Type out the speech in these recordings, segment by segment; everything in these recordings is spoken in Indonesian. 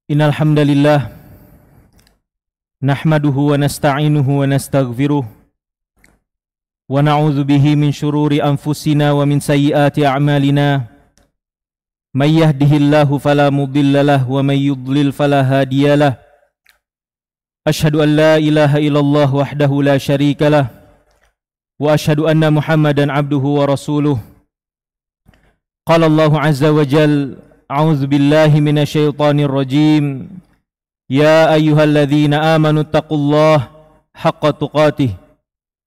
Innal hamdalillah nahmaduhu wa nasta'inuhu wa nastaghfiruh wa na'udzu bihi min shururi anfusina wa min sayyiati a'malina may yahdihillahu fala mudhillalah wa may yudlil fala hadiyalah asyhadu an la ilaha illallah wahdahu la syarikalah wa asyhadu anna Muhammadan abduhu wa rasuluh. Qala Allahu azza wa jalla a'udzu billahi minasyaitonir rajim. Ya ayyuhalladzina amanu taqullaha haqqa tuqatih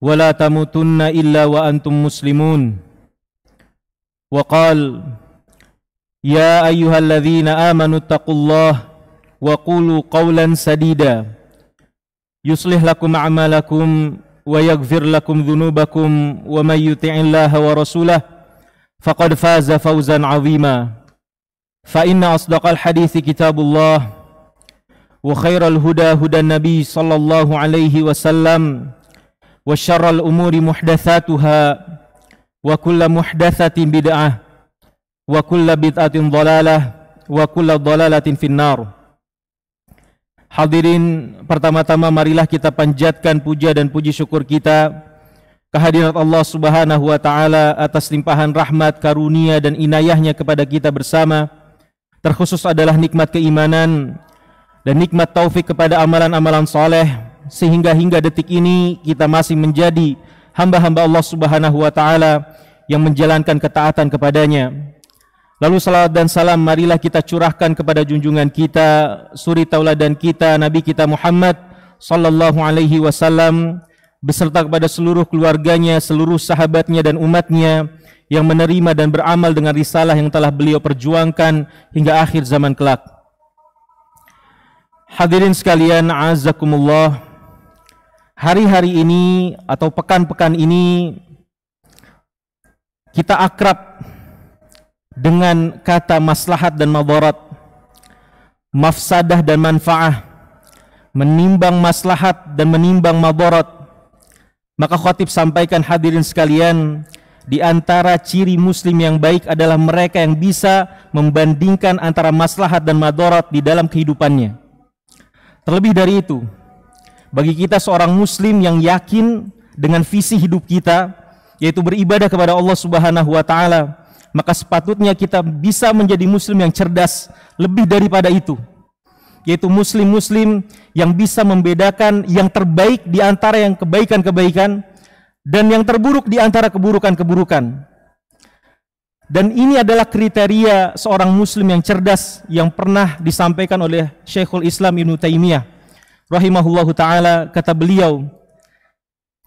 wa la tamutunna illa wa antum muslimun. Wa qala ya ayyuhalladzina amanu taqullaha wa qulu qawlan sadida yuslih lakum a'malakum wa yaghfir lakum dhunubakum wa may yuti'illaha wa rasulahu faqad faza fawzan 'azima. Fa inna asdaqal hadithi kitabullah wa khairal huda hudan nabi sallallahu alaihi wasallam wa syarral umuri muhdatsatuha wa kullu muhdatsatin bid'ah wa kullu bid'atin dhalalah wa kullu dhalalatin finnar. Hadirin, pertama-tama marilah kita panjatkan puja dan puji syukur kita kehadirat Allah Subhanahu wa taala atas limpahan rahmat, karunia dan inayahnya kepada kita bersama. Terkhusus adalah nikmat keimanan dan nikmat taufik kepada amalan-amalan saleh, sehingga hingga detik ini kita masih menjadi hamba-hamba Allah Subhanahu wa taala yang menjalankan ketaatan kepadanya. Lalu salawat dan salam marilah kita curahkan kepada junjungan kita, suri tauladan kita, Nabi kita Muhammad sallallahu alaihi wasallam, beserta kepada seluruh keluarganya, seluruh sahabatnya dan umatnya yang menerima dan beramal dengan risalah yang telah beliau perjuangkan hingga akhir zaman kelak. Hadirin sekalian, azakumullah, hari-hari ini atau pekan-pekan ini kita akrab dengan kata maslahat dan madarat, mafsadah dan manfaah, menimbang maslahat dan menimbang madarat. Maka khatib sampaikan, hadirin sekalian, di antara ciri muslim yang baik adalah mereka yang bisa membandingkan antara maslahat dan madarat di dalam kehidupannya. Terlebih dari itu, bagi kita seorang muslim yang yakin dengan visi hidup kita, yaitu beribadah kepada Allah Subhanahu wa taala, maka sepatutnya kita bisa menjadi muslim yang cerdas lebih daripada itu, yaitu muslim-muslim yang bisa membedakan yang terbaik di antara yang kebaikan-kebaikan dan yang terburuk di antara keburukan-keburukan. Dan ini adalah kriteria seorang muslim yang cerdas yang pernah disampaikan oleh Syekhul Islam Ibnu Taimiyah rahimahullahu taala. Kata beliau,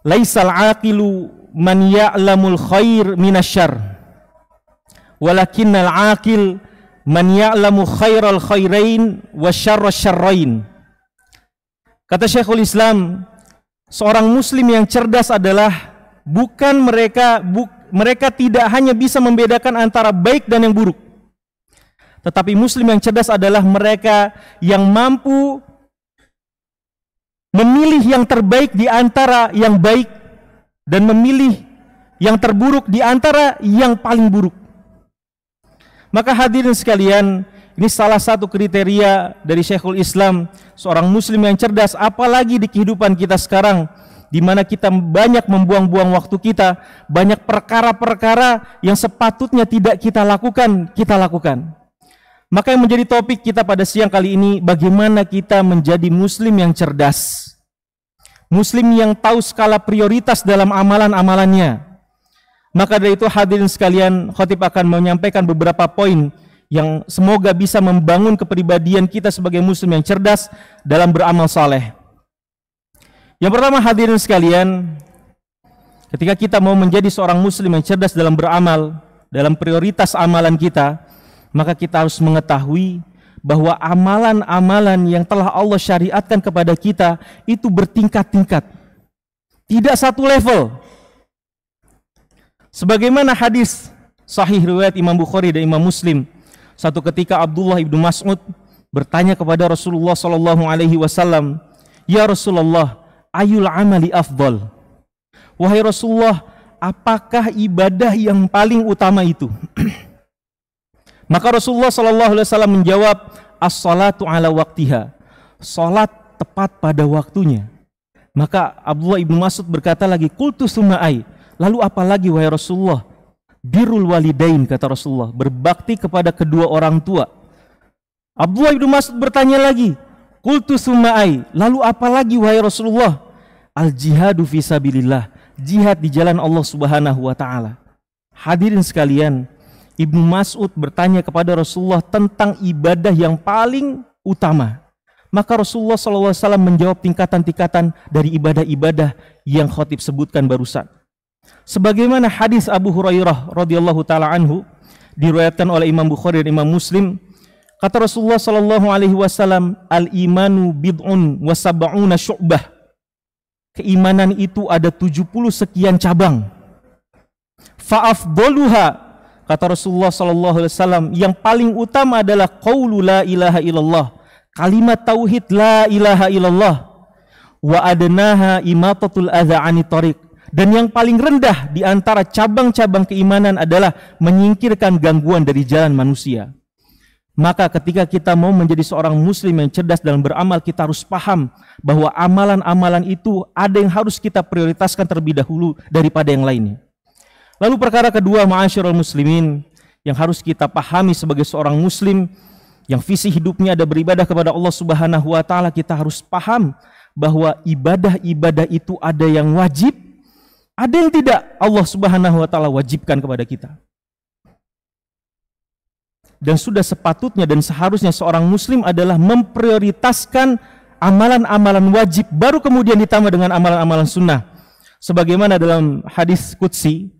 laisal aqilu man ya'lamul khair minasyarr, walakinnal aqil man ya'lamu khairal khairain wa syarras syarrain. Kata Syekhul Islam, seorang muslim yang cerdas adalah bukan mereka tidak hanya bisa membedakan antara baik dan yang buruk, tetapi muslim yang cerdas adalah mereka yang mampu memilih yang terbaik di antara yang baik dan memilih yang terburuk di antara yang paling buruk. Maka hadirin sekalian, ini salah satu kriteria dari Syekhul Islam, seorang muslim yang cerdas, apalagi di kehidupan kita sekarang, di mana kita banyak membuang-buang waktu kita, banyak perkara-perkara yang sepatutnya tidak kita lakukan. Maka yang menjadi topik kita pada siang kali ini, bagaimana kita menjadi muslim yang cerdas, muslim yang tahu skala prioritas dalam amalan-amalannya. Maka dari itu hadirin sekalian, khatib akan menyampaikan beberapa poin yang semoga bisa membangun kepribadian kita sebagai muslim yang cerdas dalam beramal saleh. Yang pertama, hadirin sekalian, ketika kita mau menjadi seorang muslim yang cerdas dalam beramal, dalam prioritas amalan kita, maka kita harus mengetahui bahwa amalan-amalan yang telah Allah syariatkan kepada kita itu bertingkat-tingkat, tidak satu level. Sebagaimana hadis sahih riwayat Imam Bukhari dan Imam Muslim, satu ketika Abdullah ibnu Mas'ud bertanya kepada Rasulullah sallallahu alaihi wasallam, "Ya Rasulullah, ayul amali afdal?" Wahai Rasulullah, apakah ibadah yang paling utama itu? Maka Rasulullah SAW menjawab, as-salatu ala waktiha, salat tepat pada waktunya. Maka Abdullah ibnu Mas'ud berkata lagi, qultu summa ai, lalu apa lagi wahai Rasulullah? Birrul walidain, kata Rasulullah, berbakti kepada kedua orang tua. Abdullah ibnu Mas'ud bertanya lagi, qultu summa ai, lalu apa lagi wahai Rasulullah? Al jihadu fisabilillah, jihad di jalan Allah Subhanahu wa taala. Hadirin sekalian, Ibnu Mas'ud bertanya kepada Rasulullah tentang ibadah yang paling utama. Maka Rasulullah SAW menjawab tingkatan-tingkatan dari ibadah-ibadah yang khotib sebutkan barusan. Sebagaimana hadis Abu Hurairah radhiyallahu taala anhu diriwayatkan oleh Imam Bukhari dan Imam Muslim, kata Rasulullah SAW, al-imanu bid'un wa sab'una syu'bah. Keimanan itu ada 70 sekian cabang. Fa'afdoluha, kata Rasulullah SAW, yang paling utama adalah qaulu la ilaha illallah, kalimat tauhid la ilaha illallah, wa adnaha imatatul adza 'anit thariq, dan yang paling rendah di antara cabang-cabang keimanan adalah menyingkirkan gangguan dari jalan manusia. Maka ketika kita mau menjadi seorang muslim yang cerdas dalam beramal, kita harus paham bahwa amalan-amalan itu ada yang harus kita prioritaskan terlebih dahulu daripada yang lainnya. Lalu perkara kedua, ma'asyiral muslimin, yang harus kita pahami sebagai seorang muslim yang visi hidupnya ada beribadah kepada Allah Subhanahu wa taala, kita harus paham bahwa ibadah-ibadah itu ada yang wajib, ada yang tidak Allah Subhanahu wa taala wajibkan kepada kita. Dan sudah sepatutnya dan seharusnya seorang muslim adalah memprioritaskan amalan-amalan wajib, baru kemudian ditambah dengan amalan-amalan sunnah. Sebagaimana dalam hadis qudsi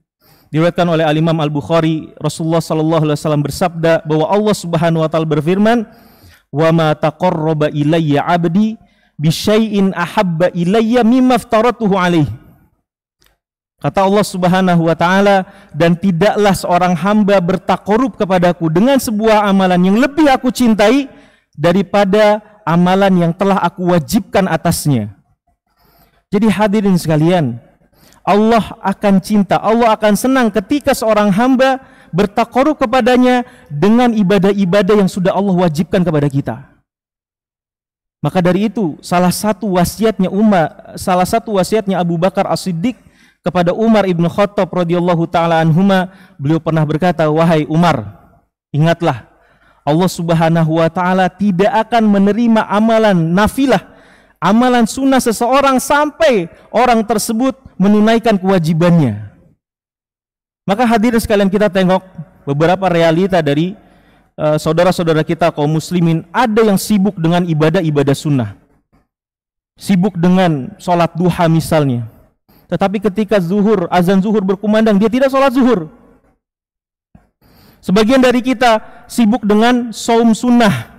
diriwayatkan oleh Al-Imam Al-Bukhari, Rasulullah SAW bersabda bahwa Allah Subhanahu wa taala berfirman, "Wa ma taqarraba ilayya 'abdi bi syai'in ahabba ilayya mimma aftaratuhu 'alaihi." Kata Allah Subhanahu wa taala, dan tidaklah seorang hamba bertakarub kepadaku dengan sebuah amalan yang lebih aku cintai daripada amalan yang telah aku wajibkan atasnya. Jadi hadirin sekalian, Allah akan cinta, Allah akan senang ketika seorang hamba bertakarub kepadanya dengan ibadah-ibadah yang sudah Allah wajibkan kepada kita. Maka dari itu, salah satu wasiatnya Abu Bakar As-Siddiq kepada Umar ibn Khattab radhiyallahu taala anhuma, beliau pernah berkata, wahai Umar, ingatlah, Allah Subhanahu wa taala tidak akan menerima amalan nafilah, amalan sunnah seseorang sampai orang tersebut menunaikan kewajibannya. Maka hadirin sekalian, kita tengok beberapa realita dari saudara-saudara kita kaum muslimin. Ada yang sibuk dengan ibadah-ibadah sunnah, sibuk dengan sholat duha misalnya, tetapi ketika azan zuhur berkumandang, dia tidak sholat zuhur. Sebagian dari kita sibuk dengan saum sunnah,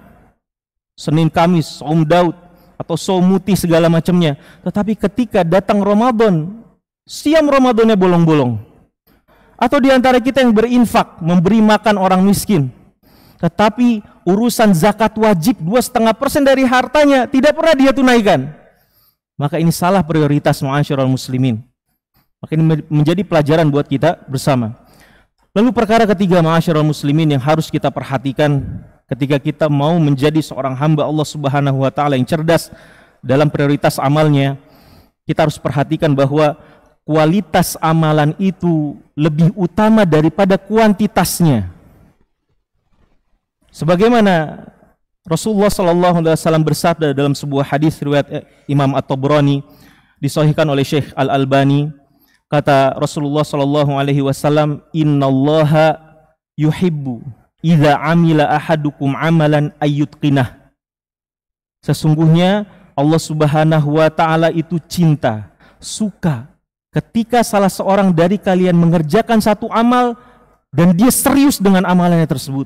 Senin Kamis, saum Daud, atau saum mutih segala macamnya. Tetapi ketika datang Ramadan, siam Ramadannya bolong-bolong. Atau di antara kita yang berinfak, memberi makan orang miskin, tetapi urusan zakat wajib 2,5% dari hartanya tidak pernah dia tunaikan. Maka ini salah prioritas, ma'asyiral muslimin. Maka ini menjadi pelajaran buat kita bersama. Lalu perkara ketiga, ma'asyiral muslimin, yang harus kita perhatikan ketika kita mau menjadi seorang hamba Allah Subhanahu wa taala yang cerdas dalam prioritas amalnya, kita harus perhatikan bahwa kualitas amalan itu lebih utama daripada kuantitasnya. Sebagaimana Rasulullah SAW bersabda dalam sebuah hadis riwayat Imam At-Tabrani, disahihkan oleh Syekh Al-Albani, kata Rasulullah SAW, innallaha yuhibbu idza amila ahadukum amalan ayyutqinah. Sesungguhnya Allah Subhanahu wa taala itu cinta, suka ketika salah seorang dari kalian mengerjakan satu amal dan dia serius dengan amalannya tersebut.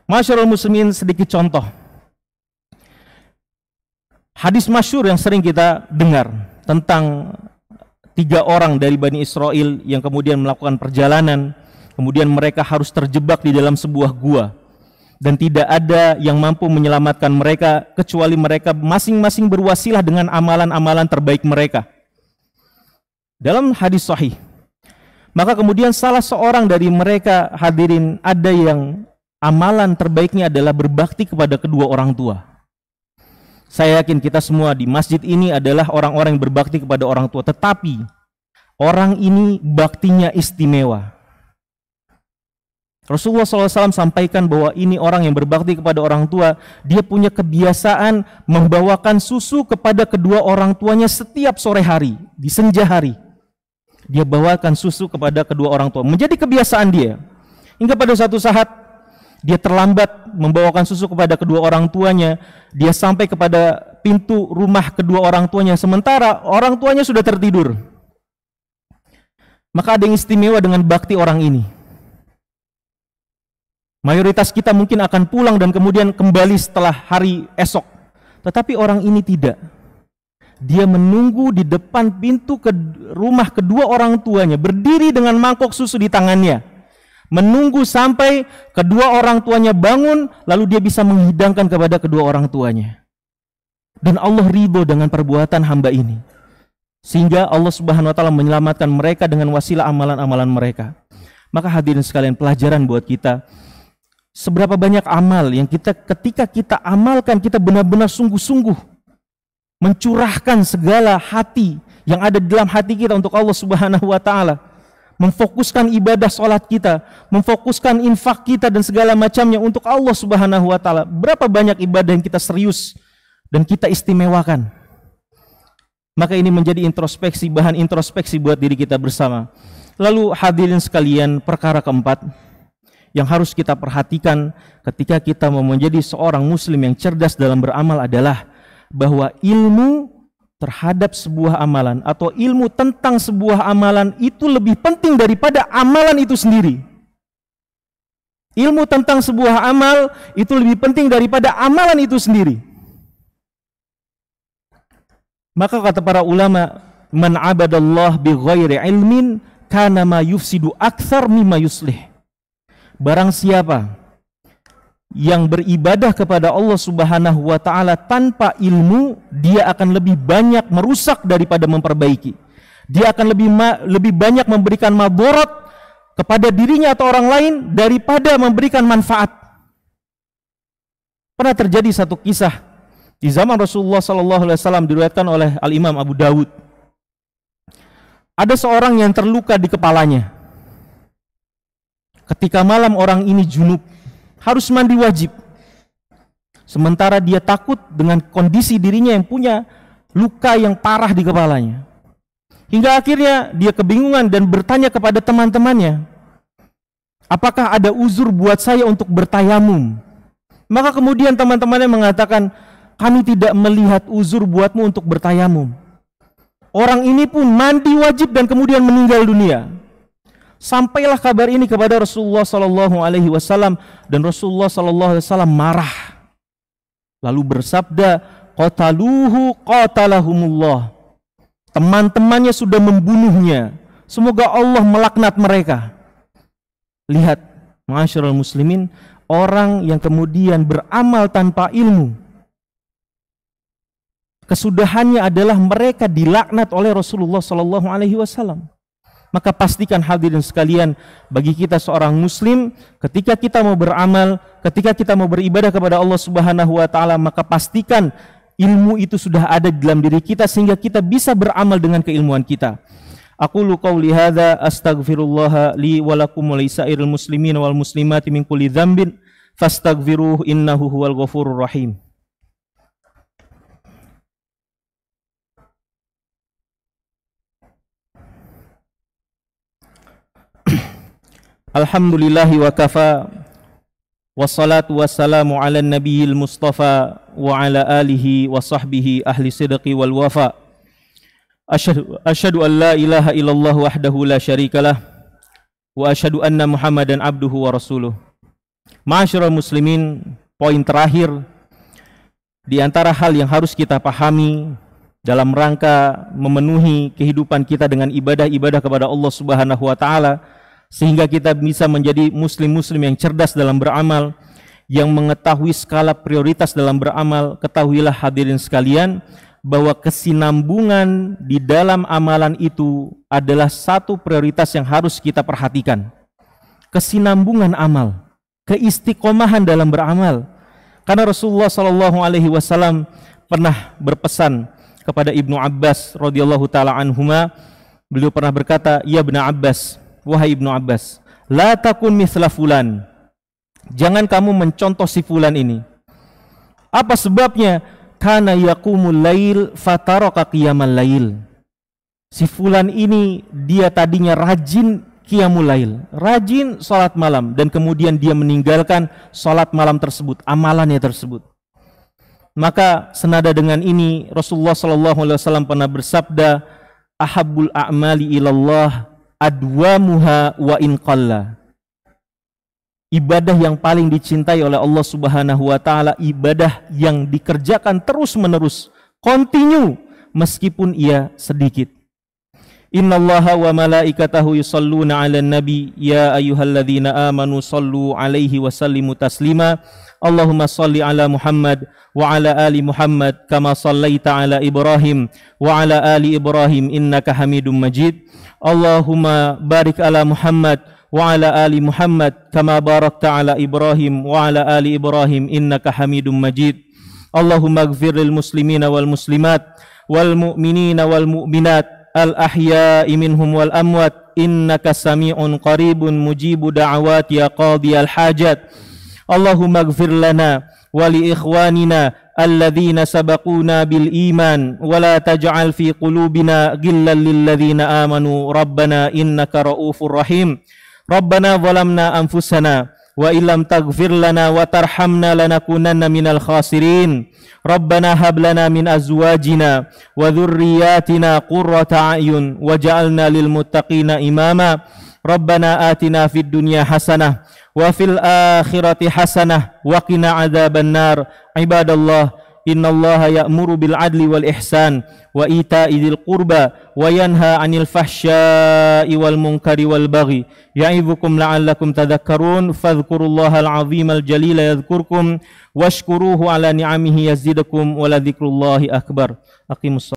Masyarul muslimin, sedikit contoh. Hadis masyhur yang sering kita dengar tentang 3 orang dari Bani Israel yang kemudian melakukan perjalanan, kemudian mereka harus terjebak di dalam sebuah gua dan tidak ada yang mampu menyelamatkan mereka kecuali mereka masing-masing berwasilah dengan amalan-amalan terbaik mereka. Dalam hadis sahih, Maka kemudian salah seorang dari mereka hadirin ada yang amalan terbaiknya adalah berbakti kepada kedua orang tua. Saya yakin kita semua di masjid ini adalah orang-orang yang berbakti kepada orang tua, tetapi orang ini baktinya istimewa. Rasulullah SAW sampaikan bahwa ini orang yang berbakti kepada orang tua, dia punya kebiasaan membawakan susu kepada kedua orang tuanya setiap sore hari, di senja hari. Dia bawakan susu kepada kedua orang tua, menjadi kebiasaan dia. Hingga pada suatu saat dia terlambat membawakan susu kepada kedua orang tuanya, dia sampai kepada pintu rumah kedua orang tuanya, sementara orang tuanya sudah tertidur. Maka ada yang istimewa dengan bakti orang ini. Mayoritas kita mungkin akan pulang dan kemudian kembali setelah hari esok. Tetapi orang ini tidak. Dia menunggu di depan pintu ke rumah kedua orang tuanya, berdiri dengan mangkok susu di tangannya. Menunggu sampai kedua orang tuanya bangun, lalu dia bisa menghidangkan kepada kedua orang tuanya. Dan Allah ridho dengan perbuatan hamba ini. Sehingga Allah Subhanahu wa taala menyelamatkan mereka dengan wasilah amalan-amalan mereka. Maka hadirin sekalian, pelajaran buat kita, seberapa banyak amal yang ketika kita amalkan, kita benar-benar sungguh-sungguh mencurahkan segala hati yang ada di dalam hati kita untuk Allah Subhanahu wa taala, memfokuskan ibadah salat kita, memfokuskan infak kita dan segala macamnya untuk Allah Subhanahu wa taala. Berapa banyak ibadah yang kita serius dan kita istimewakan. Maka ini menjadi introspeksi, bahan introspeksi buat diri kita bersama. Lalu hadirin sekalian, perkara keempat yang harus kita perhatikan ketika kita mau menjadi seorang muslim yang cerdas dalam beramal adalah bahwa ilmu terhadap sebuah amalan atau ilmu tentang sebuah amalan itu lebih penting daripada amalan itu sendiri. Ilmu tentang sebuah amal itu lebih penting daripada amalan itu sendiri. Maka kata para ulama, man abadallah bi ghairi ilmin kana ma yufsidu aktsar mimma yuslih. Barang siapa yang beribadah kepada Allah Subhanahu wa taala tanpa ilmu, dia akan lebih banyak merusak daripada memperbaiki. Dia akan lebih banyak memberikan madharat kepada dirinya atau orang lain daripada memberikan manfaat. Pernah terjadi satu kisah di zaman Rasulullah sallallahu alaihi wasallam, diriwayatkan oleh Al-Imam Abu Dawud. Ada seorang yang terluka di kepalanya. Ketika malam orang ini junub, harus mandi wajib. Sementara dia takut dengan kondisi dirinya yang punya luka yang parah di kepalanya. Hingga akhirnya dia kebingungan dan bertanya kepada teman-temannya, apakah ada uzur buat saya untuk bertayamum? Maka kemudian teman-temannya mengatakan, kami tidak melihat uzur buatmu untuk bertayamum. Orang ini pun mandi wajib dan kemudian meninggal dunia. Sampailah kabar ini kepada Rasulullah sallallahu alaihi wasallam dan Rasulullah sallallahu alaihi wasallam marah. Lalu bersabda, qataluhu qatalahumullah. Teman-temannya sudah membunuhnya. Semoga Allah melaknat mereka. Lihat, ma'asyiral muslimin, orang yang kemudian beramal tanpa ilmu, kesudahannya adalah mereka dilaknat oleh Rasulullah sallallahu alaihi wasallam. Maka pastikan hadirin sekalian, bagi kita seorang muslim, ketika kita mau beramal, ketika kita mau beribadah kepada Allah Subhanahu wa taala, maka pastikan ilmu itu sudah ada di dalam diri kita sehingga kita bisa beramal dengan keilmuan kita. Aqulu qauli hadza astaghfirullah li wa lakum wa lisairil muslimin wal muslimati min kulli dzambin fastaghfiruhu innahu huwal ghafurur rahim. Alhamdulillahi wa kafa, wassalatu wassalamu ala nabiyil mustafa wa ala alihi wa sahbihi ahli sidqi wal wafa. Asyhadu an la ilaha illallah wahdahu la syarikalah wa asyhadu anna Muhammadan abduhu wa rasuluh. Ma'asyiral muslimin, poin terakhir di antara hal yang harus kita pahami dalam rangka memenuhi kehidupan kita dengan ibadah-ibadah kepada Allah Subhanahu wa taala, sehingga kita bisa menjadi muslim-muslim yang cerdas dalam beramal, yang mengetahui skala prioritas dalam beramal. Ketahuilah hadirin sekalian bahwa kesinambungan di dalam amalan itu adalah satu prioritas yang harus kita perhatikan. Kesinambungan amal, keistiqomahan dalam beramal. Karena Rasulullah SAW pernah berpesan kepada Ibnu Abbas radhiyallahu taala anhuma, beliau pernah berkata, "Ya Ibnu Abbas, wahai Ibnu Abbas, la takun mithla fulan." Jangan kamu mencontoh si fulan ini. Apa sebabnya? Kana yaqumul lail fataraka qiyamal lail. Si fulan ini dia tadinya rajin qiyamul lail, rajin salat malam, dan kemudian dia meninggalkan salat malam tersebut, amalannya tersebut. Maka senada dengan ini Rasulullah SAW pernah bersabda, ahabbul a'mali ilallah adwamuha wa in qalla. Ibadah yang paling dicintai oleh Allah Subhanahu wa taala, ibadah yang dikerjakan terus-menerus, continue meskipun ia sedikit. Innallaha wa malaikatahu yusalluna 'alan nabi ya ayyuhalladzina amanu sallu 'alaihi wa sallimu taslima. Allahumma salli 'ala Muhammad wa 'ala ali Muhammad kama sallaita 'ala Ibrahim wa 'ala ali Ibrahim innaka Hamidum Majid. Allahumma barik 'ala Muhammad wa 'ala ali Muhammad kama barakta 'ala Ibrahim wa 'ala ali Ibrahim innaka Hamidum Majid. Allahumma ighfir lil muslimina wal muslimat wal mu'minina wal mu'minat al-ahya'i minhum wal amwat innaka sami'un qaribun mujibu da'awat ya qadiyal hajat. Allahumma ighfir lana wa li ikhwanina alladhina sabaquna bil iman wa la taj'al fi qulubina ghillan lil ladzina amanu rabbana innaka raufur rahim. Rabbana zalamna anfusana wa illam taghfir lana wa tarhamna lanakunanna minal khasirin. Rabbana hab lana min azwajina wa dhurriyyatina qurrata a'yun waj'alna lil muttaqina imama. Rabbana atina fid dunya hasanah wa fil akhirati hasanah wa qina adzabannar. Ibadallah, innallaha ya'muru bil adli wal ihsan wa ita'i dzil qurba wa yanha 'anil fahsya'i wal munkari wal baghi ya'idzukum la'allakum tadhakkarun. Fadhkurullahal 'azimal jalila yadhkurkum washkuruhu 'ala ni'amihi yazidukum wa la dzikrullahi akbar. Aqimus